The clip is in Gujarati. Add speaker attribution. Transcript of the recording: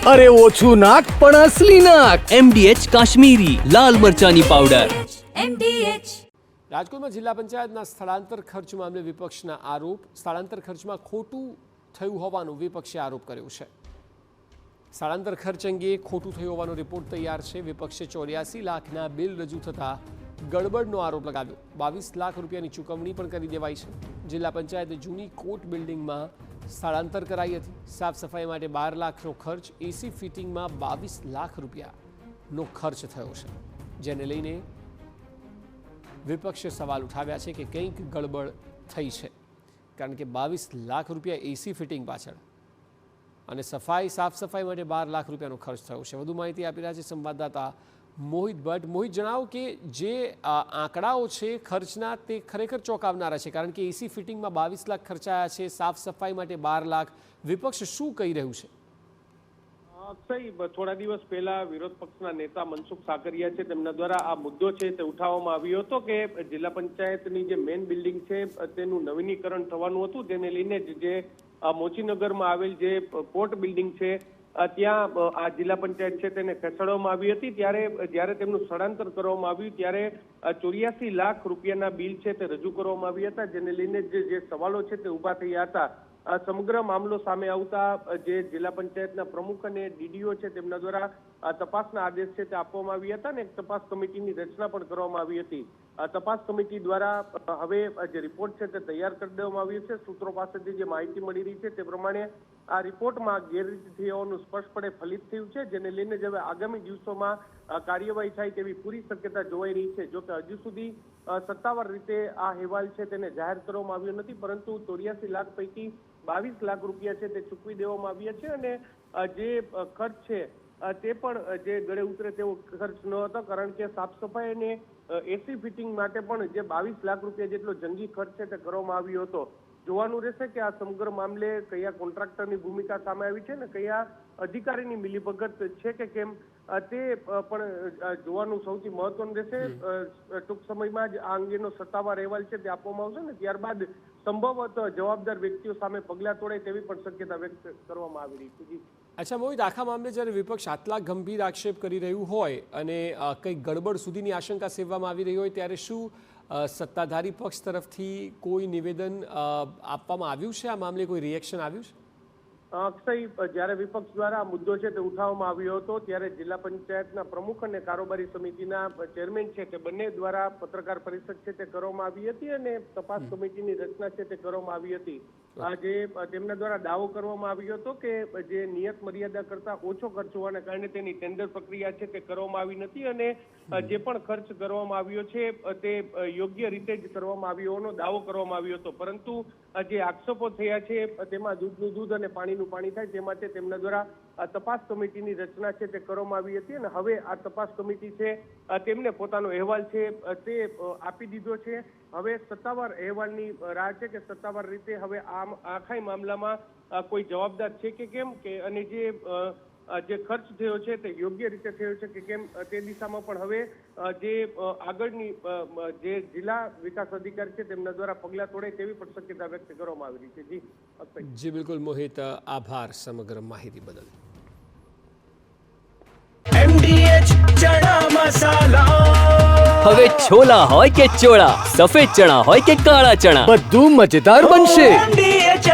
Speaker 1: અરે ઓછું નાક પણ અસલી નાક.
Speaker 2: MDH કાશ્મીરી લાલ મરચાની પાવડર.
Speaker 3: રાજકોટમાં જિલ્લા પંચાયતના સ્થળાંતર ખર્ચ મામલે વિપક્ષના આરોપ. સ્થળાંતર ખર્ચમાં ખોટું થયું હોવાનો વિપક્ષે આરોપ કર્યો છે. સ્થળાંતર ખર્ચ અંગે ખોટું થયું હોવાનો રિપોર્ટ તૈયાર છે. વિપક્ષે 84 લાખના બિલ રજૂ થતા ગડબડનો આરોપ લગાવ્યો. 22 લાખ રૂપિયાની ચૂકવણી પણ કરી દેવાઈ છે. જિલ્લા પંચાયતે જૂની કોર્ટ બિલ્ડિંગમાં સ્થળાંતર કરાઈ હતી. સાફ સફાઈ માટે 12 લાખનો ખર્ચ, એસી ફિટિંગમાં 22 લાખ રૂપિયાનો ખર્ચ થયો છે, જેને લઈને વિપક્ષે સવાલ ઉઠાવ્યા છે કે કંઈક ગડબડ થઈ છે, કારણ કે 22 લાખ રૂપિયા એસી ફિટિંગ પાછળ અને સાફ સફાઈ માટે 12 લાખ રૂપિયાનો ખર્ચ થયો છે. વધુ માહિતી આપી રહ્યા છે સંવાદદાતા મોહિત ભટ્ટ. મોહિત, જણાવો કે જે આંકડાઓ છે ખર્ચના તે ખરેખર ચોંકાવનારા છે, કારણ કે એસી ફિટિંગમાં 22 લાખ ખર્ચાયા છે, સાફ સફાઈ માટે 12 લાખ. વિપક્ષ શું કહી રહ્યું છે?
Speaker 4: અક્ષય, થોડા દિવસ પહેલા વિરોધ પક્ષના નેતા મનસુખ સાકરિયા છે, તેમના દ્વારા આ મુદ્દો છે તે ઉઠાવવામાં આવ્યો હતો કે જિલ્લા પંચાયતની જે મેઇન બિલ્ડિંગ છે તેનું નવીનીકરણ થવાનું હતું, તેને લઈને જે મોચીનગરમાં આવેલ જે કોર્ટ બિલ્ડિંગ છે ત્યાં આ જિલ્લા પંચાયત છે તેને ખસેડવામાં આવી હતી. જ્યારે તેમનું સ્થળાંતર કરવામાં આવ્યું ત્યારે 84 લાખ રૂપિયાના બિલ છે તે રજૂ કરવામાં આવ્યા હતા, જેને લઈને જે સવાલો છે તે ઉભા થયા હતા. સમગ્ર મામલો સામે આવતા જે જિલ્લા પંચાયતના પ્રમુખ અને ડીડીઓ છે તેમના દ્વારા તપાસના આદેશ છે તે આપવામાં આવ્યા હતા અને એક તપાસ કમિટીની રચના પણ કરવામાં આવી હતી. તપાસ કમિટી દ્વારા હવે જે રિપોર્ટ છે તે તૈયાર કરી દેવામાં આવ્યો છે. સૂત્રો પાસેથી જે માહિતી મળી રહી છે તે પ્રમાણે આ રિપોર્ટમાં ગેરરીતિ થઈ હોવાનું સ્પષ્ટપણે ફલિત થયું છે, જેને લઈને જ હવે આગામી દિવસોમાં કાર્યવાહી થાય તેવી પૂરી શક્યતા જોવાઈ રહી છે. જો કે હજુ સુધી સત્તાવાર રીતે આ અહેવાલ છે તેને જાહેર કરવામાં આવ્યો નથી, પરંતુ 84 લાખ પૈકી 22 લાખ રૂપિયા છે તે ચૂકવી દેવામાં આવ્યા છે અને જે ખર્ચ છે તે પણ જે ગળે ઉતરે તેવો ખર્ચ ન હતો, કારણ કે સાફ સફાઈ અને એસી ફિટિંગ માટે પણ જે 22 લાખ રૂપિયા જેટલો જંગી ખર્ચ છે તે કરવામાં આવ્યો હતો. જોવાનું રહેશે કે આ સમગ્ર મામલે કયા કોન્ટ્રાક્ટરની ભૂમિકા સામે આવી છે ને કયા અધિકારીની મિલીભગત છે કે કેમ તે પણ જોવાનું સૌથી મહત્વનું રહેશે. ટૂંક સમયમાં જ આ અંગેનો સત્તાવાર અહેવાલ છે તે આપવામાં આવશે ને ત્યારબાદ સંભવત જવાબદાર વ્યક્તિઓ સામે પગલાં તોડાય તેવી પણ શક્યતા વ્યક્ત કરવામાં આવી રહી છે.
Speaker 3: અચ્છા મોહિત, આખા મામલે જ્યારે વિપક્ષ આટલા ગંભીર આક્ષેપ કરી રહ્યું હોય અને કંઈક ગડબડ સુધીની આશંકા સેવવામાં આવી રહી હોય, ત્યારે શું સત્તાધારી પક્ષ તરફથી કોઈ નિવેદન આપવામાં આવ્યું છે? આ મામલે કોઈ રિએક્શન આવ્યું છે?
Speaker 4: અક્ષય, જ્યારે વિપક્ષ દ્વારા આ મુદ્દો છે તે ઉઠાવવામાં આવ્યો હતો ત્યારે જિલ્લા પંચાયતના પ્રમુખ અને કારોબારી સમિતિના ચેરમેન છે તે બંને દ્વારા પત્રકાર પરિષદ છે તે કરવામાં આવી હતી અને તપાસ કમિટીની રચના છે તે કરવામાં આવી હતી. જે તેમના દ્વારા દાવો કરવામાં આવ્યો હતો કે જે નિયત મર્યાદા કરતા ઓછો ખર્ચ હોવાને કારણે તેની ટેન્ડર પ્રક્રિયા છે તે કરવામાં આવી નથી અને જે પણ ખર્ચ કરવામાં આવ્યો છે તે યોગ્ય રીતે જ કરવામાં આવ્યો હોવાનો દાવો કરવામાં આવ્યો હતો. પરંતુ જે આક્ષેપો થયા છે તેમાં દૂધનું દૂધ અને પાણીનું પાણી થાય તે માટે તેમના દ્વારા તપાસ કમિટીની રચના છે તે કરવામાં આવી હતી અને હવે આ તપાસ કમિટી છે તેમને પોતાનો અહેવાલ છે તે આપી દીધો છે. હવે સત્તાવાર અહેવાલની રાહ છે કે સત્તાવાર રીતે હવે આખા મામલામાં કોઈ જવાબદાર છે કે કેમ કે અને જે ખર્ચ થયો છે તે યોગ્ય રીતે થયો છે કે કેમ તે દિશામાં પણ હવે જે આગળની જે જિલ્લા વિકાસ અધિકારી છે તેમના દ્વારા પગલાં તોડાય તેવી પણ શક્યતા વ્યક્ત કરવામાં આવી રહી છે.
Speaker 3: જી બિલકુલ મોહિત, આભાર સમગ્ર માહિતી બદલ.
Speaker 1: MDH ચણા મસાલા.
Speaker 2: હવે છોલા હોય કે ચોળા, સફેદ ચણા હોય કે કાળા ચણા,
Speaker 1: બધું મજેદાર બનશે.
Speaker 5: MDH